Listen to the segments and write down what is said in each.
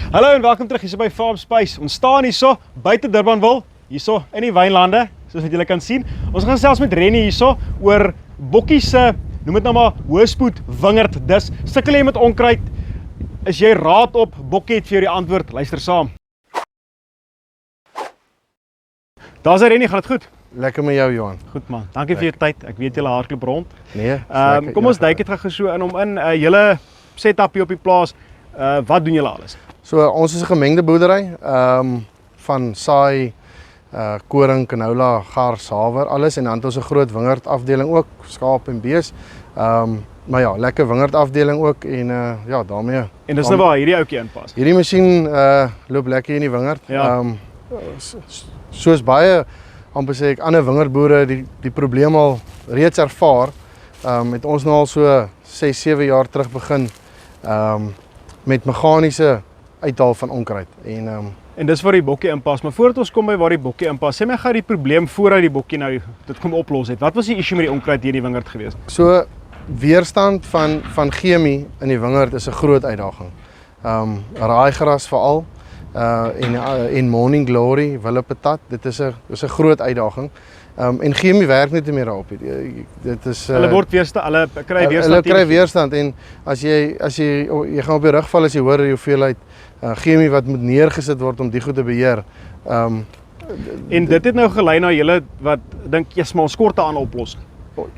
Hallo en welkom terug hier by Farm Space. Ons staan hierso buite Durbanville, hierso in die wynlande, soos wat julle kan sien. Ons gaan gesels met Rennie hierso oor bokkie se, noem dit nou maar, hoëspoed wingerd. Dus sukkel jy met onkruid, is jy raad op, bokkie het vir jou die antwoord. Luister saam. Daar's Rennie, gaan dit goed? Lekker met jou, Johan. Goed man, dankie vir jou tyd. Ek weet julle hardloop rond. Nee, kom ons duik dit gou so in om in julle setup hier op die plaas. Wat doen julle alles? So ons is 'n gemengde boerdery, van saai, koring, canola, gars, haver, alles en dan het ons 'n groot wingerd afdeling ook, skaap en bees. Maar ja, lekker wingerd afdeling ook en ja, daarmee. En dis nou waar hierdie ouetjie inpas. Hierdie masjien loop lekker in die wingerd. Ja. Soos baie amper sê ek ander wingerdboere die probleem al reeds ervaar, het ons nou al so 6-7 jaar terug begin met meganiese uithaal van onkruid. En dis waar die bokkie inpas, maar voordat ons kom by waar die bokkie inpas, sê my gou die probleem voordat die bokkie nou dit kom oplos het. Wat was die issue met die onkruid hier in die wingerd gewees? So weerstand van chemie in die wingerd is 'n groot uitdaging. Raaigras veral en Morning Glory, willepatat, dit is 'n groot uitdaging. En chemie werk net nie meer daarop. Dit is Hulle word weerstand, hulle kry weerstand. Hulle kry weerstand en as jy gaan op die rug val as jy hoor die hoeveelheid chemie wat moet neergesit word om die goed te beheer. En dit het nou gelei na julle wat dink jy's maar ons kort aan oplossing.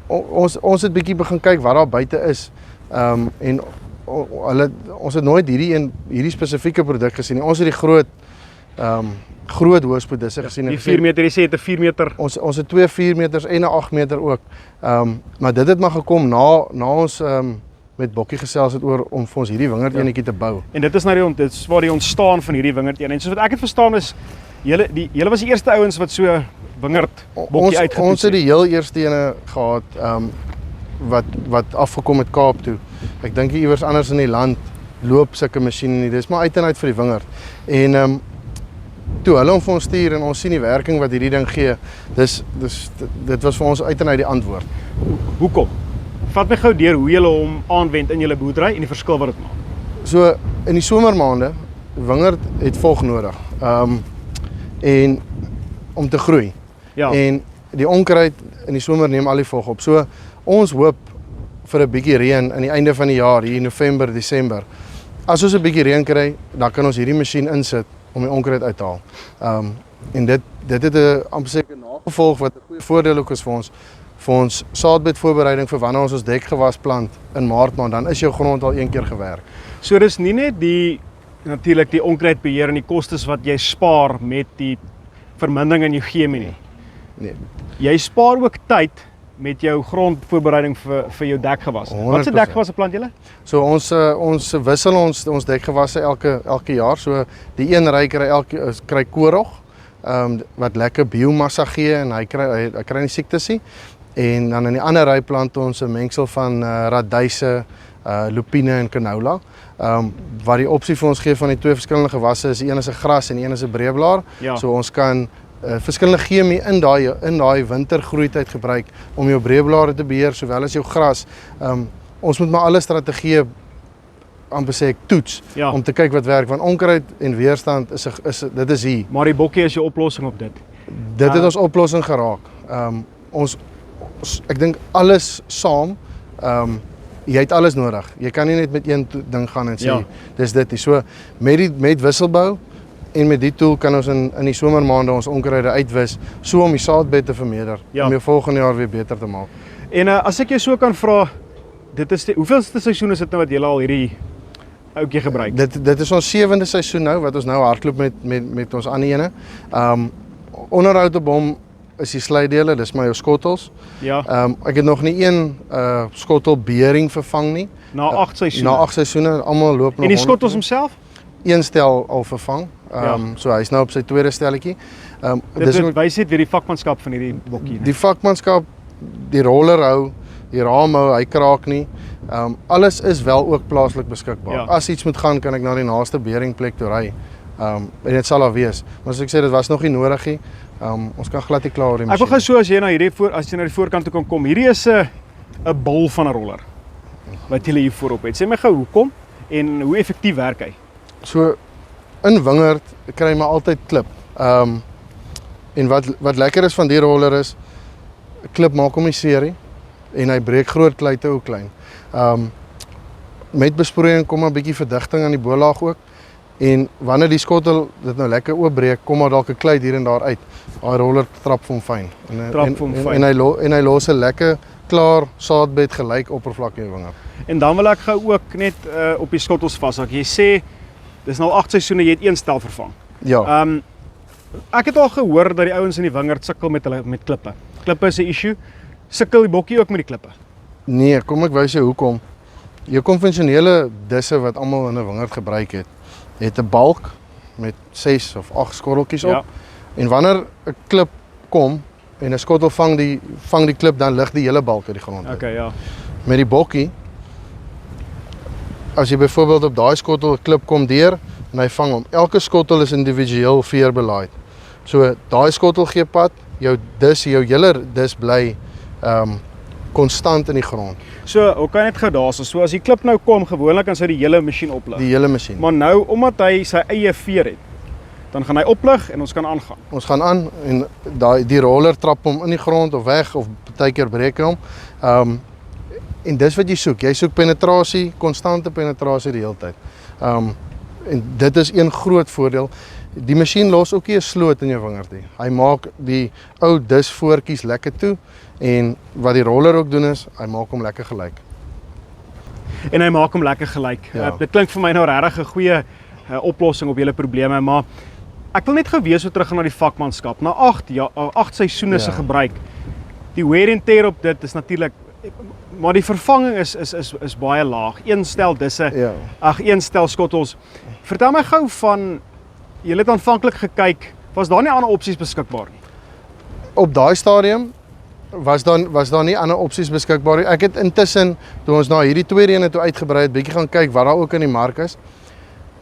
Ons het bietjie begin kyk wat daar buite is. En ons het nooit hierdie spesifieke produk gesien nie. Ons het die groot hoëspoedisse gesien. Die 4 meter, jy sê het 'n 4 meter. Ons het 2 4 meters en 'n 8 meter ook. Maar dit het maar gekom na ons met Bokkie gesels het oor om vir ons hierdie wingerd enetjie te bou. En dit is nou dit is waar die ontstaan van hierdie wingerd een. En soos wat ek het verstaan is julle was die eerste ouens wat so wingerd bokkie uitgetoets het. Ons het die heel eerste ene gehad wat afgekom het Kaap toe. Ek dink iewers anders in die land loop sulke masjiene nie. Dis maar uit en uit vir die wingerd. En toe hulle hom vir ons stuur en ons sien die werking wat hierdie ding gee. Dit was vir ons uit en uit die antwoord. Hoekom? Vat my gou deur hoe julle hom aanwend in julle boerdery en die verskil wat dit maak. So in die somermaande, wingerd het vog nodig. En om te groei. Ja. En die onkruid in die somer neem al die vog op. So ons hoop vir 'n bietjie reën aan die einde van die jaar, hier November, Desember. As ons 'n bietjie reën kry, dan kan ons hierdie masjien insit om die onkruid uit te haal. En dit het 'n amper seker nagevolg wat 'n goeie voordeel ook is vir ons saadbedvoorbereiding vir wanneer ons dekgewas plant in Maart maand, dan is jou grond al een keer gewerk. So dis nie net natuurlik die onkruidbeheer en die kostes wat jy spaar met die vermindering in jou chemie nie. Nee. Jy spaar ook tyd met jou grondvoorbereiding vir jou dekgewasse. Wat se dekgewasse plant julle? So ons wissel ons dekgewasse elke jaar. So die een ry kry koorrog, wat lekker biomassa gee en hy kry nie siektes nie. En dan in die ander ry plant ons 'n mengsel van radyse, lupine en canola. Wat die opsie vir ons gee van die twee verskillende gewasse is, die een is 'n gras en die een is 'n breeblaar. Ja. So ons kan verskillende chemie in daai wintergroeityd gebruik om jou breeblare te beheer sowel as jou gras. Ons moet maar alle strategieë amper sê ek toets om te kyk wat werk, want onkruid en weerstand dit is hier. Maar die bokkie is jou oplossing op dit. Dit het ons oplossing geraak. Ek dink alles saam, jy het alles nodig. Jy kan nie net met een ding gaan en sê dis dit nie. So met wisselbou en met die tool kan ons in die somermaande ons onkruide uitwis, so om die saadbed te vermeerder, om jou volgende jaar weer beter te maak. En as ek jou so kan vra, hoeveelste seisoen is dit nou wat julle al hierdie ouetjie gebruik? Dit is ons 7de seisoen nou, wat ons nou hardloop met ons ander ene. Onderhoud op hom is die slydele, dis maar jou skottels. Ja. Ek het nog nie een skottelbering vervang nie. Na 8 seisoene? Na 8 seisoene, almal loop nog. En die skottels homself? Een stel al vervang. So hy's nou op sy tweede stelletjie. Dit wys net weer die vakmanskap van hierdie bokkie. Die vakmanskap, die roller hou, die raam hou, hy kraak nie. Alles is wel ook plaaslik beskikbaar. Ja. As iets moet gaan, kan ek na die naaste beringplek toe ry. En dit sal daar wees. Maar soos ek sê, dit was nog nie nodig nie. Ons kan glad nie klaar die masjien. Ek wil gou so as jy na die voorkant toe kan kom. Hierdie is 'n bul van 'n roller wat jy hier voorop het. Sê my gou hoekom en hoe effektief werk hy? So in wingerd kry jy maar altyd klip. En wat lekker is van die roller is, klip maak hom nie seer nie en hy breek groot kluite ook klein. Met besproeiing kom 'n bietjie verdigting aan die bolaag ook. En wanneer die skottel dit nou lekker oopbreek, kom maar dalk 'n kluit hier en daar uit. Daai roller trap hom fyn. En hy los 'n lekker klaar saadbed gelyk oppervlak in die wingerd. En dan wil ek gou ook net op die skottels vashak. Jy sê dis nou al 8 seisoene jy het een stel vervang. Ja. Ek het al gehoor dat die ouens in die wingerd sukkel met klippe. Klippe is 'n issue. Sukkel die bokkie ook met die klippe? Nee, kom ek wys jou hoekom. Jou konvensionele disse wat almal in 'n wingerd gebruik het 'n balk met 6 of 8 skotteltjies op. Ja. En wanneer 'n klip kom en 'n skottel vang die klip, dan lig die hele balk uit die grond. Okay, ja. Met die bokkie, as jy byvoorbeeld op daai skottel 'n klip kom deur en hy vang hom. Elke skottel is individueel veerbelaaid. So daai skottel gee pad, jou hele dis bly konstant in die grond. So, hoe kan net gou daarso? So as die klip nou kom, gewoonlik dan sou die hele masjien oplig. Die hele masjien. Maar nou omdat hy sy eie veer het, dan gaan hy oplig en ons kan aangaan. Ons gaan aan en die roller trap hom in die grond of weg of partykeer breek hy hom. En dis wat jy soek. Jy soek penetrasie, konstante penetrasie die hele tyd. En dit is een groot voordeel. Die masjien los ook nie 'n sloot in jou wingerd nie. Hy maak die ou disvoortjies lekker toe en wat die roller ook doen is, hy maak hom lekker gelyk. En hy maak hom lekker gelyk. Ja. Dit klink vir my nou regtig 'n goeie oplossing op julle probleme, maar ek wil net gou weer so teruggaan na die vakmanskap. Na 8 seisoene se gebruik. Die wear and tear op dit is natuurlik, maar die vervanging is baie laag. Een stel disse, Ja. een stel skottels. Vertel my gou van, julle het aanvanklik gekyk, was daar nie ander opsies beskikbaar nie? Op daai stadium was daar nie ander opsies beskikbaar nie. Ek het intussen, toe ons na hierdie tweede ene toe uitgebrei het, bietjie gaan kyk wat daar ook in die mark is.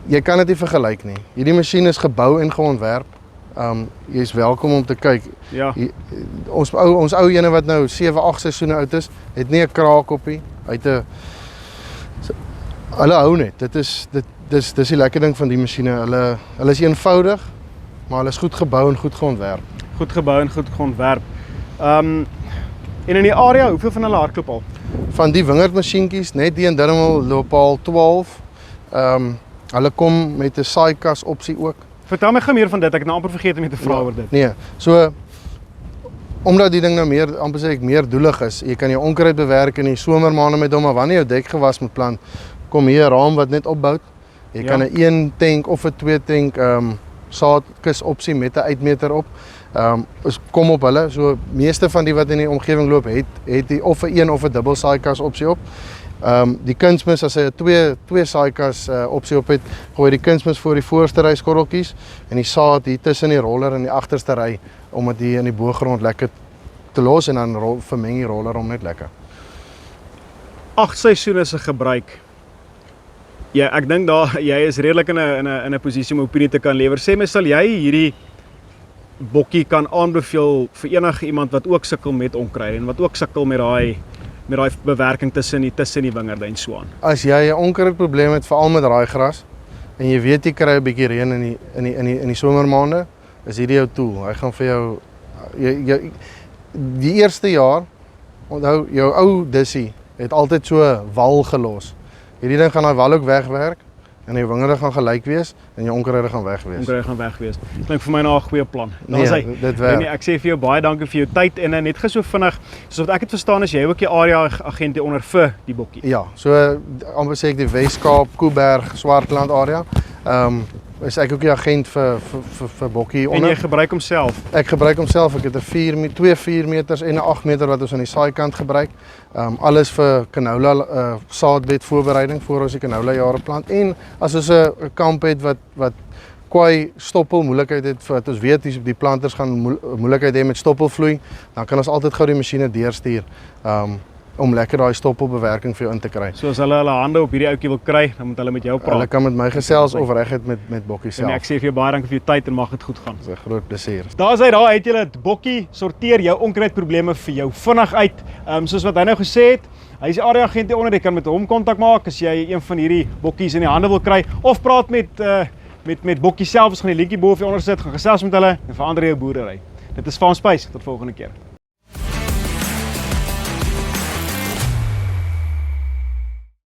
Jy kan dit nie vergelyk nie. Hierdie masjien is gebou en geontwerp. Jy is welkom om te kyk. Ja. Ons ou ene wat nou 7-8 seisoene oud is, het nie 'n kraak op nie. Hulle hou net. Dis die lekker ding van die masjiene. Hulle is eenvoudig, maar hulle is goed gebou en goed geontwerp. Goed gebou en goed geontwerp. En in die area, hoeveel van hulle hardloop al? Van die wingerdmasjienkies, net die in Durban loop al 12. Hulle kom met 'n saaikas opsie ook. Vertel my gou meer van dit. Ek het nou amper vergeet om te vra oor dit. Nee, so omdat die ding nou amper sê ek meer doelig is. Jy kan jou onkruid bewerk in die somermaande met hom, maar wanneer jou dek gewas moet plant, kom hier 'n raam wat net opbou. Jy kan 'n 1 tank of 'n 2 tank saadkus opsie met 'n uitmeter op. Kom op hulle. So meeste van die wat in die omgewing loop het die of 'n 1 of 'n dubbel saaikas opsie op. Die kunsmis, as hy 'n 2 saaikas opsie op het, gooi die kunsmis voor die voorste ry skotteltjies en die saad hier tussen die roller en die agterste ry om dit hier in die boogrond lekker te los en dan vermeng die roller hom net lekker. 8 seisoene se gebruik. Ja, ek dink jy is redelik in 'n posisie om 'n opinie te kan lewer. Sê my, sal jy hierdie bokkie kan aanbeveel vir enige iemand wat ook sukkel met onkruid en wat ook sukkel met daai bewerking tussen die wingerde en so aan? As jy 'n onkruidprobleem het, veral met raaigras, en jy weet jy kry 'n bietjie reën in die somermaande, is hierdie jou tool. Hy gaan vir jou die eerste jaar, onthou jou ou dissie het altyd so wal gelos. Hierdie ding gaan daai wal ook wegwerk en jou wingerde gaan gelyk wees en jou onkruide gaan weg wees. Onkruide gaan weg wees. Klink vir my nou 'n goeie plan. Dit werk. Ek sê vir jou baie dankie vir jou tyd en net so vinnig, soos wat ek het verstaan, is jy ook die area agent hier onder vir die bokkie. Ja, so amper sê ek die Weskaap, Koeberg, Swartland area. Is ek ook die agent vir bokkie onder. En jy gebruik hom self? Ek gebruik hom self. Ek het 2 4 meters en 'n 8 meter wat ons aan die saaikant gebruik. Alles vir canola saadbed voorbereiding voor ons die canola jare plant. En as ons 'n kamp het wat kwai stoppel moeilikheid het, wat ons weet die planters gaan moeilikheid hê met stoppelvloei, dan kan ons altyd gou die masjiene deurstuur. Om lekker daai stoppelbewerking vir jou in te kry. So as hulle hande op hierdie ouetjie wil kry, dan moet hulle met jou praat. Hulle kan met my gesels of reguit met Bokkie self. En ek sê vir jou baie dankie vir jou tyd en mag dit goed gaan. Dis 'n groot plesier. Daar het julle Bokkie sorteer jou onkruidprobleme vir jou vinnig uit. Soos wat hy nou gesê het, hy is die area agent hieronder, jy kan met hom kontak maak as jy een van hierdie bokkies in die hande wil kry of praat met met Bokkie self, ons gaan die linkie bo of onder sit, gaan gesels met hulle en verander jou boerdery. Dit is Farm Space, tot volgende keer.